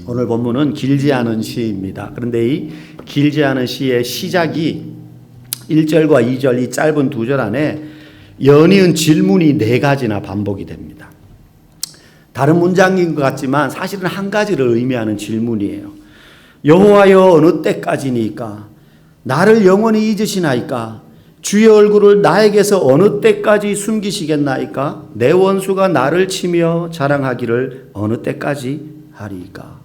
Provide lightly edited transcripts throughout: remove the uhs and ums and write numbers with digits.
오늘 본문은 길지 않은 시입니다. 그런데 이 길지 않은 시의 시작이 1절과 2절 이 짧은 두 절 안에 연이은 질문이 4가지나 반복이 됩니다. 다른 문장인 것 같지만 사실은 한 가지를 의미하는 질문이에요. 여호와여 어느 때까지니까? 나를 영원히 잊으시나이까? 주의 얼굴을 나에게서 어느 때까지 숨기시겠나이까? 내 원수가 나를 치며 자랑하기를 어느 때까지 하리이까?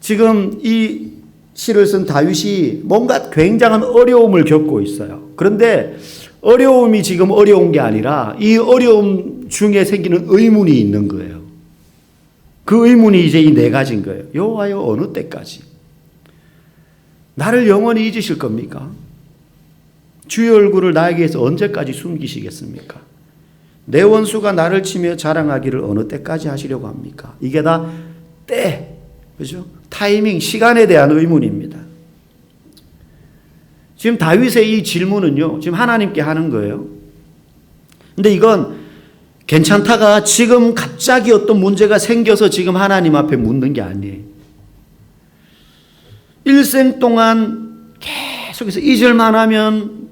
지금 이 시를 쓴 다윗이 뭔가 굉장한 어려움을 겪고 있어요. 그런데 어려움이 지금 어려운 게 아니라 이 어려움 중에 생기는 의문이 있는 거예요. 그 의문이 이제 이 4가지인 거예요. 여호와여 어느 때까지? 나를 영원히 잊으실 겁니까? 주의 얼굴을 나에게서 언제까지 숨기시겠습니까? 내 원수가 나를 치며 자랑하기를 어느 때까지 하시려고 합니까? 이게 다 때, 그죠? 타이밍, 시간에 대한 의문입니다. 지금 다윗의 이 질문은요, 지금 하나님께 하는 거예요. 근데 이건 괜찮다가 지금 갑자기 어떤 문제가 생겨서 지금 하나님 앞에 묻는 게 아니에요. 일생 동안 계속해서 잊을만 하면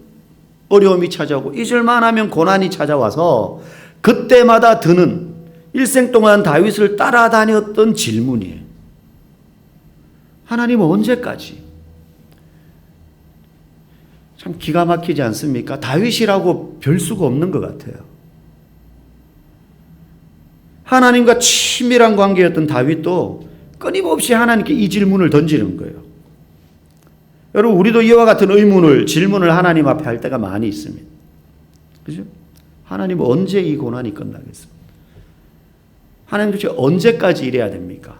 어려움이 찾아오고 잊을만 하면 고난이 찾아와서 그때마다 드는 일생 동안 다윗을 따라다녔던 질문이에요. 하나님 언제까지? 참 기가 막히지 않습니까? 다윗이라고 별 수가 없는 것 같아요. 하나님과 친밀한 관계였던 다윗도 끊임없이 하나님께 이 질문을 던지는 거예요. 여러분, 우리도 이와 같은 의문을, 질문을 하나님 앞에 할 때가 많이 있습니다. 그죠? 하나님 언제 이 고난이 끝나겠습니까? 하나님 도대체 언제까지 이래야 됩니까?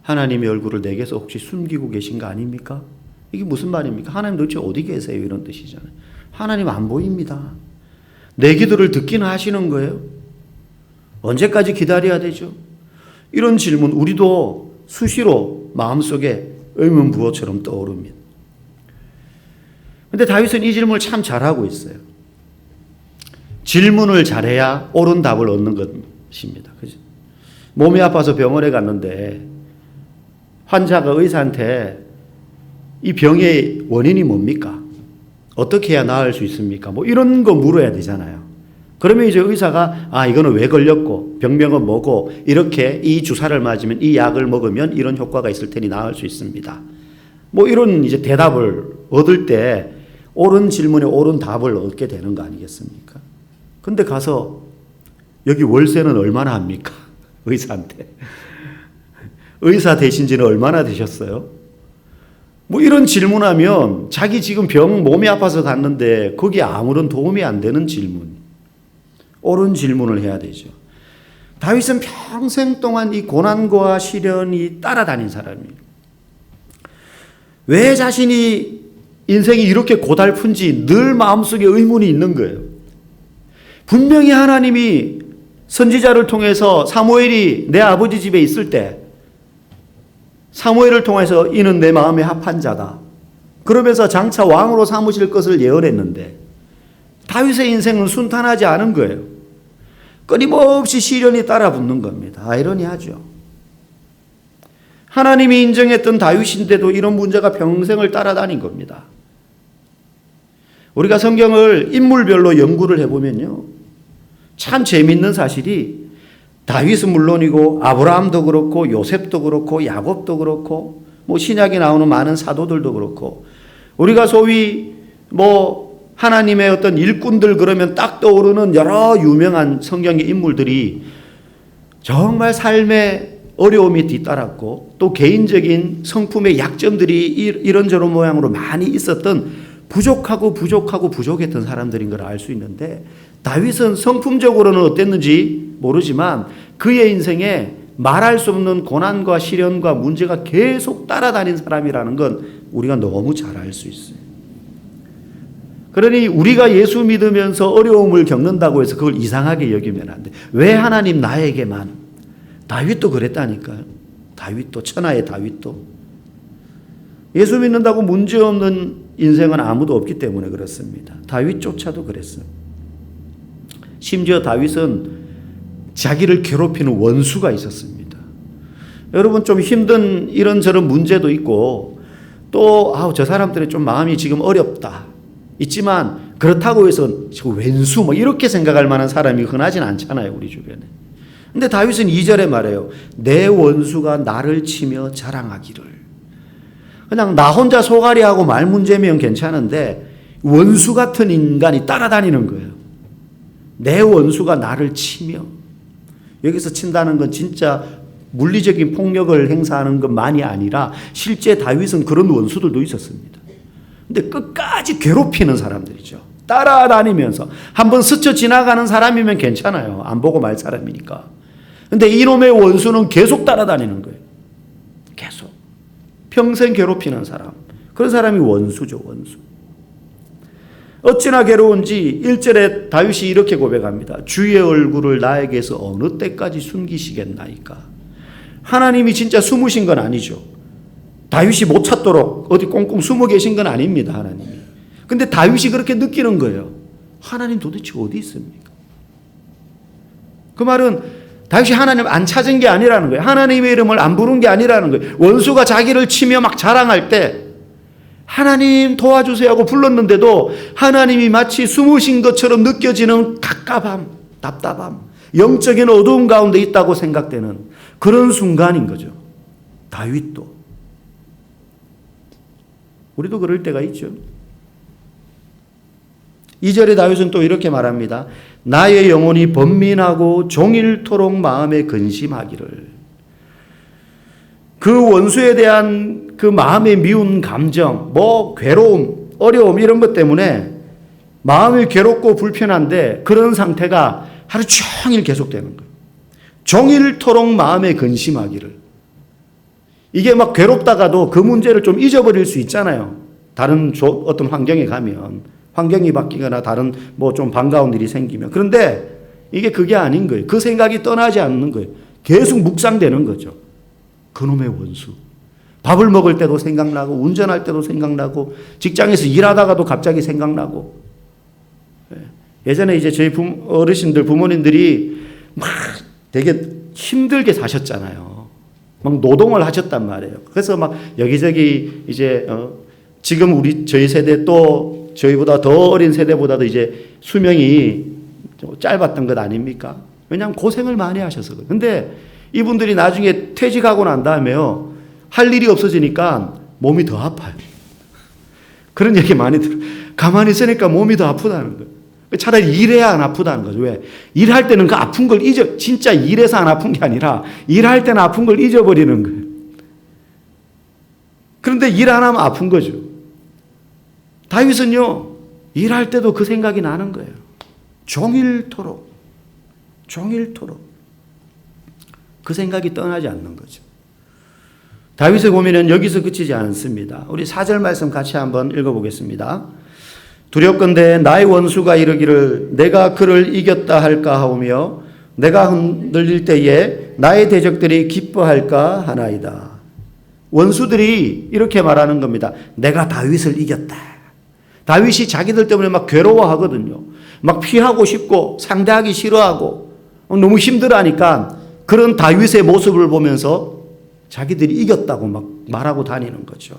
하나님의 얼굴을 내게서 혹시 숨기고 계신 거 아닙니까? 이게 무슨 말입니까? 하나님 도대체 어디 계세요? 이런 뜻이잖아요. 하나님 안 보입니다. 내 기도를 듣기는 하시는 거예요. 언제까지 기다려야 되죠? 이런 질문 우리도 수시로 마음속에 의문부호처럼 떠오릅니다. 그런데 다윗은 이 질문을 참 잘하고 있어요. 질문을 잘해야 옳은 답을 얻는 것입니다. 그죠? 몸이 아파서 병원에 갔는데 환자가 의사한테 이 병의 원인이 뭡니까? 어떻게 해야 나을 수 있습니까? 뭐 이런 거 물어야 되잖아요. 그러면 이제 의사가 이거는 왜 걸렸고 병명은 뭐고 이렇게 이 주사를 맞으면 이 약을 먹으면 이런 효과가 있을 테니 나을 수 있습니다. 뭐 이런 이제 대답을 얻을 때 옳은 질문에 옳은 답을 얻게 되는 거 아니겠습니까? 근데 가서 여기 월세는 얼마나 합니까? 의사한테. 의사 되신 지는 얼마나 되셨어요? 뭐 이런 질문하면 자기 지금 몸이 아파서 갔는데 거기에 아무런 도움이 안 되는 질문. 옳은 질문을 해야 되죠. 다윗은 평생 동안 이 고난과 시련이 따라다닌 사람이에요. 왜 자신이 인생이 이렇게 고달픈지 늘 마음속에 의문이 있는 거예요. 분명히 하나님이 선지자를 통해서 사무엘이 내 아버지 집에 있을 때 사무엘을 통해서 이는 내 마음에 합한 자다. 그러면서 장차 왕으로 삼으실 것을 예언했는데 다윗의 인생은 순탄하지 않은 거예요. 끊임없이 시련이 따라붙는 겁니다. 아이러니하죠. 하나님이 인정했던 다윗인데도 이런 문제가 평생을 따라다닌 겁니다. 우리가 성경을 인물별로 연구를 해보면요, 참 재미있는 사실이 다윗은 물론이고 아브라함도 그렇고 요셉도 그렇고 야곱도 그렇고 뭐 신약에 나오는 많은 사도들도 그렇고 우리가 소위 뭐 하나님의 어떤 일꾼들 그러면 딱 떠오르는 여러 유명한 성경의 인물들이 정말 삶의 어려움이 뒤따랐고 또 개인적인 성품의 약점들이 이런저런 모양으로 많이 있었던 부족했던 사람들인 걸 알 수 있는데 다윗은 성품적으로는 어땠는지 모르지만 그의 인생에 말할 수 없는 고난과 시련과 문제가 계속 따라다닌 사람이라는 건 우리가 너무 잘 알 수 있어요. 그러니 우리가 예수 믿으면서 어려움을 겪는다고 해서 그걸 이상하게 여기면 안 돼. 왜 하나님 나에게만? 다윗도 그랬다니까요. 다윗도, 천하의 다윗도. 예수 믿는다고 문제없는 인생은 아무도 없기 때문에 그렇습니다. 다윗조차도 그랬어요. 심지어 다윗은 자기를 괴롭히는 원수가 있었습니다. 여러분 좀 힘든 이런저런 문제도 있고 또 저 사람들이 좀 마음이 지금 어렵다 있지만 그렇다고 해서 저 왼수 뭐 이렇게 생각할 만한 사람이 흔하진 않잖아요, 우리 주변에. 근데 다윗은 2절에 말해요. 내 원수가 나를 치며 자랑하기를. 그냥 나 혼자 소가리하고 말 문제면 괜찮은데 원수 같은 인간이 따라다니는 거예요. 내 원수가 나를 치며. 여기서 친다는 건 진짜 물리적인 폭력을 행사하는 것만이 아니라 실제 다윗은 그런 원수들도 있었습니다. 근데 끝까지 괴롭히는 사람들이죠. 따라다니면서 한번 스쳐 지나가는 사람이면 괜찮아요. 안 보고 말 사람이니까. 근데 이놈의 원수는 계속 따라다니는 거예요. 계속. 평생 괴롭히는 사람. 그런 사람이 원수죠, 원수. 어찌나 괴로운지 1절에 다윗이 이렇게 고백합니다. 주의 얼굴을 나에게서 어느 때까지 숨기시겠나이까. 하나님이 진짜 숨으신 건 아니죠. 다윗이 못 찾도록 어디 꽁꽁 숨어 계신 건 아닙니다, 하나님이. 근데 다윗이 그렇게 느끼는 거예요. 하나님 도대체 어디 있습니까? 그 말은 다윗이 하나님 안 찾은 게 아니라는 거예요. 하나님의 이름을 안 부른 게 아니라는 거예요. 원수가 자기를 치며 막 자랑할 때 하나님 도와주세요 하고 불렀는데도 하나님이 마치 숨으신 것처럼 느껴지는 갑갑함, 답답함, 영적인 어두움 가운데 있다고 생각되는 그런 순간인 거죠. 다윗도. 우리도 그럴 때가 있죠. 2절에 다윗은 또 이렇게 말합니다. 나의 영혼이 번민하고 종일토록 마음에 근심하기를. 그 원수에 대한 그 마음의 미운 감정, 괴로움, 어려움 이런 것 때문에 마음이 괴롭고 불편한데 그런 상태가 하루 종일 계속되는 거예요. 종일토록 마음에 근심하기를. 이게 막 괴롭다가도 그 문제를 좀 잊어버릴 수 있잖아요. 다른 어떤 환경에 가면 환경이 바뀌거나 다른 좀 반가운 일이 생기면. 그런데 이게 그게 아닌 거예요. 그 생각이 떠나지 않는 거예요. 계속 묵상되는 거죠. 그놈의 원수. 밥을 먹을 때도 생각나고 운전할 때도 생각나고 직장에서 일하다가도 갑자기 생각나고. 예전에 이제 저희 어르신들 부모님들이 막 되게 힘들게 사셨잖아요. 막 노동을 하셨단 말이에요. 그래서 막 여기저기 이제 지금 저희 세대 또 저희보다 더 어린 세대보다도 이제 수명이 짧았던 것 아닙니까? 왜냐하면 고생을 많이 하셔서 그래요. 근데 이분들이 나중에 퇴직하고 난 다음에요. 할 일이 없어지니까 몸이 더 아파요. 그런 얘기 많이 들어요. 가만히 있으니까 몸이 더 아프다는 거예요. 차라리 일해야 안 아프다는 거죠. 왜? 일할 때는 그 아픈 걸 진짜 일해서 안 아픈 게 아니라 일할 때는 아픈 걸 잊어버리는 거예요. 그런데 일 안 하면 아픈 거죠. 다윗은요, 일할 때도 그 생각이 나는 거예요. 종일토록. 그 생각이 떠나지 않는 거죠. 다윗의 고민은 여기서 그치지 않습니다. 우리 4절 말씀 같이 한번 읽어보겠습니다. 두렵건대 나의 원수가 이르기를 내가 그를 이겼다 할까 하오며 내가 흔들릴 때에 나의 대적들이 기뻐할까 하나이다. 원수들이 이렇게 말하는 겁니다. 내가 다윗을 이겼다. 다윗이 자기들 때문에 막 괴로워하거든요. 막 피하고 싶고 상대하기 싫어하고 너무 힘들어하니까 그런 다윗의 모습을 보면서 자기들이 이겼다고 막 말하고 다니는 거죠.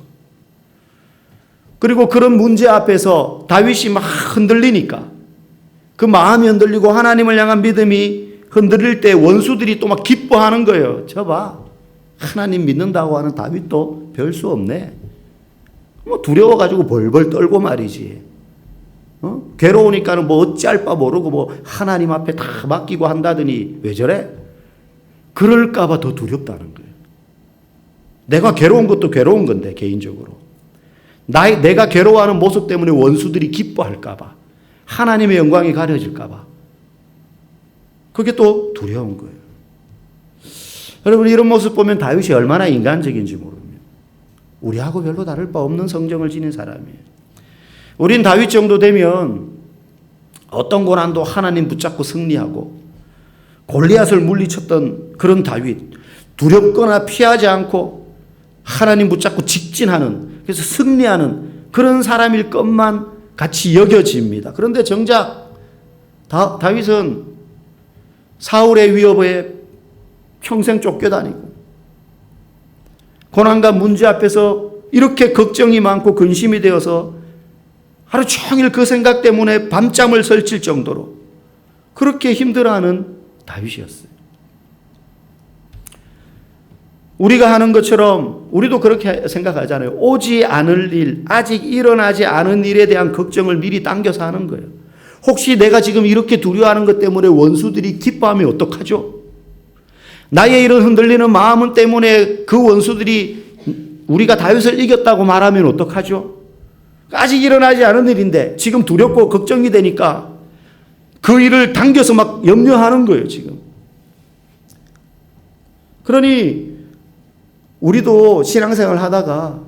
그리고 그런 문제 앞에서 다윗이 막 흔들리니까 그 마음이 흔들리고 하나님을 향한 믿음이 흔들릴 때 원수들이 또 막 기뻐하는 거예요. 저봐, 하나님 믿는다고 하는 다윗도 별 수 없네. 두려워가지고 벌벌 떨고 말이지. 괴로우니까는 어찌할 바 모르고 하나님 앞에 다 맡기고 한다더니 왜 저래? 그럴까봐 더 두렵다는 거예요. 내가 괴로운 것도 괴로운 건데 개인적으로. 내가 괴로워하는 모습 때문에 원수들이 기뻐할까봐. 하나님의 영광이 가려질까봐. 그게 또 두려운 거예요. 여러분 이런 모습 보면 다윗이 얼마나 인간적인지 모릅니다. 우리하고 별로 다를 바 없는 성정을 지닌 사람이에요. 우린 다윗 정도 되면 어떤 고난도 하나님 붙잡고 승리하고 골리앗을 물리쳤던 그런 다윗. 두렵거나 피하지 않고 하나님 붙잡고 직진하는, 그래서 승리하는 그런 사람일 것만 같이 여겨집니다. 그런데 정작 다윗은 사울의 위협에 평생 쫓겨다니고 고난과 문제 앞에서 이렇게 걱정이 많고 근심이 되어서 하루 종일 그 생각 때문에 밤잠을 설칠 정도로 그렇게 힘들어하는 다윗이었어요. 우리가 하는 것처럼 우리도 그렇게 생각하잖아요. 오지 않을 일, 아직 일어나지 않은 일에 대한 걱정을 미리 당겨서 하는 거예요. 혹시 내가 지금 이렇게 두려워하는 것 때문에 원수들이 기뻐하면 어떡하죠? 나의 이런 흔들리는 마음 때문에 그 원수들이 우리가 다윗을 이겼다고 말하면 어떡하죠? 아직 일어나지 않은 일인데 지금 두렵고 걱정이 되니까 그 일을 당겨서 막 염려하는 거예요, 지금. 그러니 우리도 신앙생활 하다가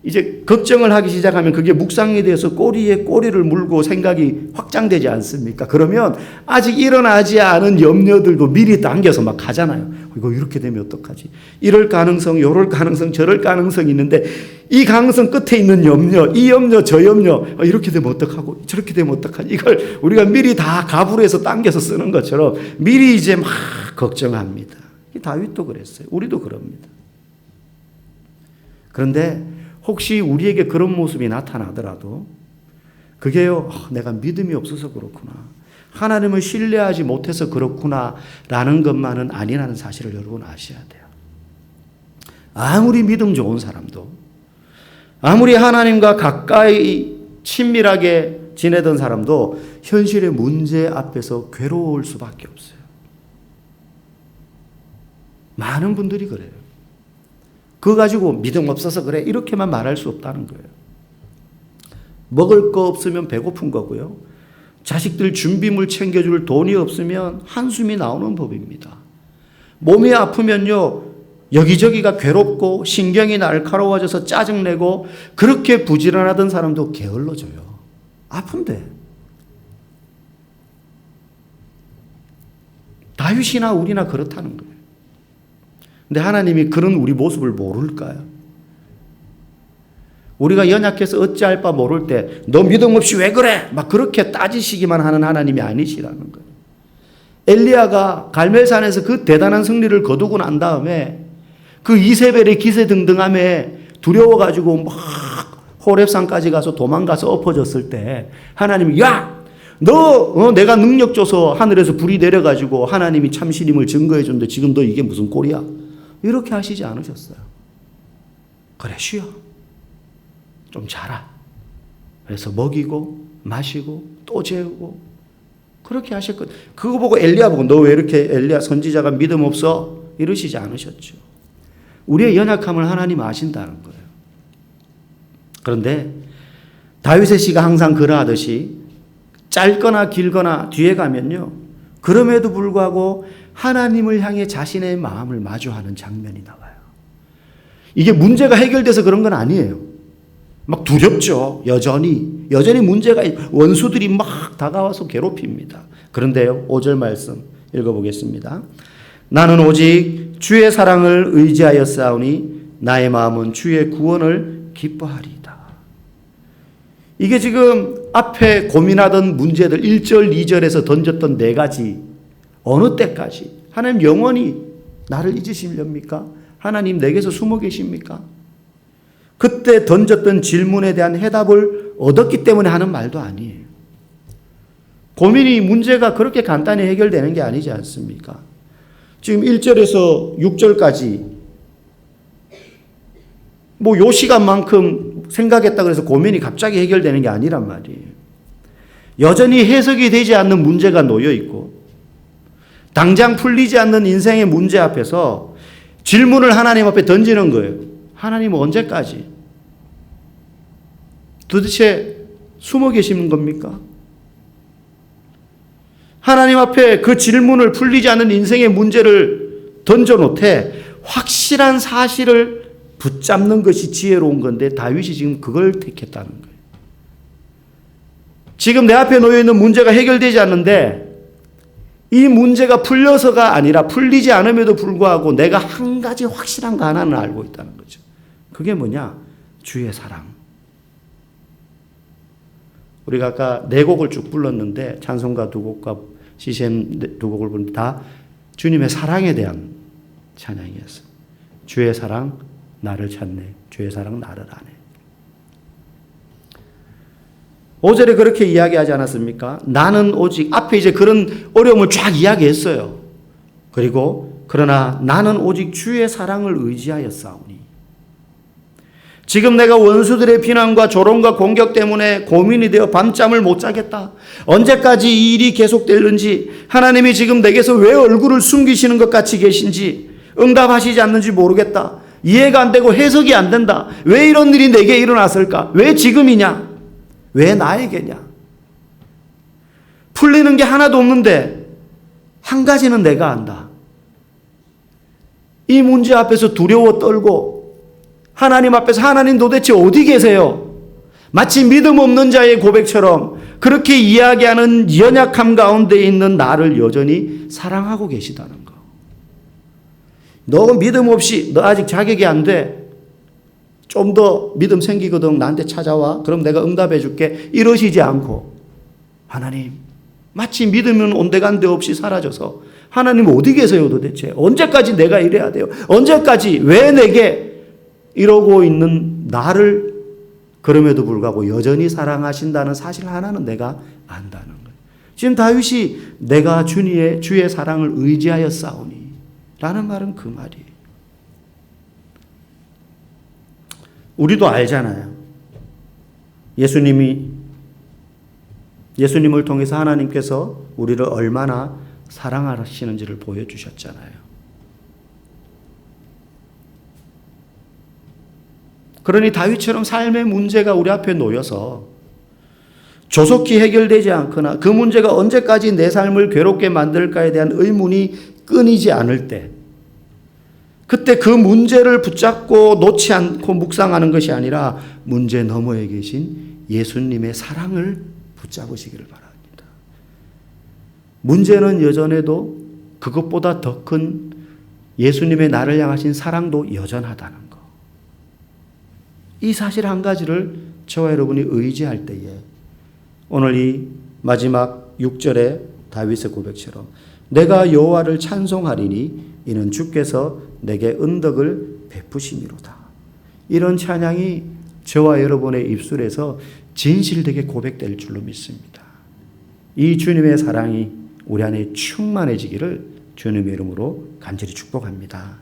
이제 걱정을 하기 시작하면 그게 묵상에 대해서 꼬리에 꼬리를 물고 생각이 확장되지 않습니까? 그러면 아직 일어나지 않은 염려들도 미리 당겨서 막 가잖아요. 이거 이렇게 되면 어떡하지? 이럴 가능성, 요럴 가능성, 저럴 가능성이 있는데 이 가능성 끝에 있는 염려, 이 염려, 저 염려, 이렇게 되면 어떡하고 저렇게 되면 어떡하지? 이걸 우리가 미리 다 갑으로 해서 당겨서 쓰는 것처럼 미리 이제 막 걱정합니다. 다윗도 그랬어요. 우리도 그럽니다. 그런데 혹시 우리에게 그런 모습이 나타나더라도 그게요, 내가 믿음이 없어서 그렇구나, 하나님을 신뢰하지 못해서 그렇구나 라는 것만은 아니라는 사실을 여러분 아셔야 돼요. 아무리 믿음 좋은 사람도, 아무리 하나님과 가까이 친밀하게 지내던 사람도 현실의 문제 앞에서 괴로울 수밖에 없어요. 많은 분들이 그래요. 그거 가지고 믿음 없어서 그래 이렇게만 말할 수 없다는 거예요. 먹을 거 없으면 배고픈 거고요. 자식들 준비물 챙겨줄 돈이 없으면 한숨이 나오는 법입니다. 몸이 아프면요, 여기저기가 괴롭고 신경이 날카로워져서 짜증내고 그렇게 부지런하던 사람도 게을러져요. 아픈데. 다윗이나 우리나 그렇다는 거예요. 근데 하나님이 그런 우리 모습을 모를까요? 우리가 연약해서 어찌할 바 모를 때 너 믿음 없이 왜 그래? 막 그렇게 따지시기만 하는 하나님이 아니시라는 거예요. 엘리야가 갈멜산에서 그 대단한 승리를 거두고 난 다음에 그 이세벨의 기세등등함에 두려워가지고 막 호렙산까지 가서 도망가서 엎어졌을 때 하나님이 야! 너 내가 능력 줘서 하늘에서 불이 내려가지고 하나님이 참신임을 증거해 줬는데 지금 너 이게 무슨 꼴이야? 이렇게 하시지 않으셨어요. 그래, 쉬어. 좀 자라. 그래서 먹이고 마시고 또 재우고 그렇게 하셨거든요. 그거 보고 엘리야 보고 너 왜 이렇게 엘리야 선지자가 믿음 없어? 이러시지 않으셨죠. 우리의 연약함을 하나님 아신다는 거예요. 그런데 다윗의 시가 항상 그러하듯이 짧거나 길거나 뒤에 가면요, 그럼에도 불구하고 하나님을 향해 자신의 마음을 마주하는 장면이 나와요. 이게 문제가 해결돼서 그런 건 아니에요. 막 두렵죠. 여전히 문제가, 원수들이 막 다가와서 괴롭힙니다. 그런데요, 5절 말씀 읽어보겠습니다. 나는 오직 주의 사랑을 의지하여 싸우니 나의 마음은 주의 구원을 기뻐하리이다. 이게 지금 앞에 고민하던 문제들 1절, 2절에서 던졌던 4가지, 어느 때까지 하나님 영원히 나를 잊으시렵니까? 하나님 내게서 숨어 계십니까? 그때 던졌던 질문에 대한 해답을 얻었기 때문에 하는 말도 아니에요. 고민이, 문제가 그렇게 간단히 해결되는 게 아니지 않습니까? 지금 1절에서 6절까지 뭐 요 시간만큼 생각했다 그래서 고민이 갑자기 해결되는 게 아니란 말이에요. 여전히 해석이 되지 않는 문제가 놓여 있고 당장 풀리지 않는 인생의 문제 앞에서 질문을 하나님 앞에 던지는 거예요. 하나님은 언제까지 도대체 숨어 계시는 겁니까? 하나님 앞에 그 질문을 풀리지 않는 인생의 문제를 던져놓되 확실한 사실을 붙잡는 것이 지혜로운 건데 다윗이 지금 그걸 택했다는 거예요. 지금 내 앞에 놓여있는 문제가 해결되지 않는데 이 문제가 풀려서가 아니라 풀리지 않음에도 불구하고 내가 한 가지 확실한 거 하나는 알고 있다는 거죠. 그게 뭐냐? 주의 사랑. 우리가 아까 4곡을 쭉 불렀는데 찬송가 2곡과 CCM 두 곡을 부르는데 다 주님의 사랑에 대한 찬양이었어요. 주의 사랑 나를 찾네. 주의 사랑 나를 아네. 5절에 그렇게 이야기하지 않았습니까? 나는 오직 앞에 이제 그런 어려움을 쫙 이야기했어요. 그리고 그러나 나는 오직 주의 사랑을 의지하여 싸우니. 지금 내가 원수들의 비난과 조롱과 공격 때문에 고민이 되어 밤잠을 못 자겠다. 언제까지 이 일이 계속될는지, 하나님이 지금 내게서 왜 얼굴을 숨기시는 것 같이 계신지, 응답하시지 않는지 모르겠다. 이해가 안 되고 해석이 안 된다. 왜 이런 일이 내게 일어났을까? 왜 지금이냐? 왜 나에게냐? 풀리는 게 하나도 없는데 한 가지는 내가 안다. 이 문제 앞에서 두려워 떨고 하나님 앞에서 하나님 도대체 어디 계세요? 마치 믿음 없는 자의 고백처럼 그렇게 이야기하는 연약함 가운데 있는 나를 여전히 사랑하고 계시다는 거. 너 믿음 없이 너 아직 자격이 안 돼. 좀 더 믿음 생기거든 나한테 찾아와. 그럼 내가 응답해 줄게. 이러시지 않고 하나님 마치 믿음은 온데간데 없이 사라져서 하나님 어디 계세요 도대체? 언제까지 내가 이래야 돼요? 언제까지 왜 내게 이러고 있는 나를 그럼에도 불구하고 여전히 사랑하신다는 사실 하나는 내가 안다는 거예요. 지금 다윗이 내가 주의 사랑을 의지하여 싸우니 라는 말은 그 말이에요. 우리도 알잖아요. 예수님을 통해서 하나님께서 우리를 얼마나 사랑하시는지를 보여주셨잖아요. 그러니 다윗처럼 삶의 문제가 우리 앞에 놓여서 조속히 해결되지 않거나 그 문제가 언제까지 내 삶을 괴롭게 만들까에 대한 의문이 끊이지 않을 때, 그때 그 문제를 붙잡고 놓지 않고 묵상하는 것이 아니라 문제 너머에 계신 예수님의 사랑을 붙잡으시기를 바랍니다. 문제는 여전해도 그것보다 더 큰 예수님의 나를 향하신 사랑도 여전하다는 것. 이 사실 한 가지를 저와 여러분이 의지할 때에 오늘 이 마지막 6절의 다윗의 고백처럼 내가 여호와를 찬송하리니 이는 주께서 내게 은덕을 베푸심이로다. 이런 찬양이 저와 여러분의 입술에서 진실되게 고백될 줄로 믿습니다. 이 주님의 사랑이 우리 안에 충만해지기를 주님의 이름으로 간절히 축복합니다.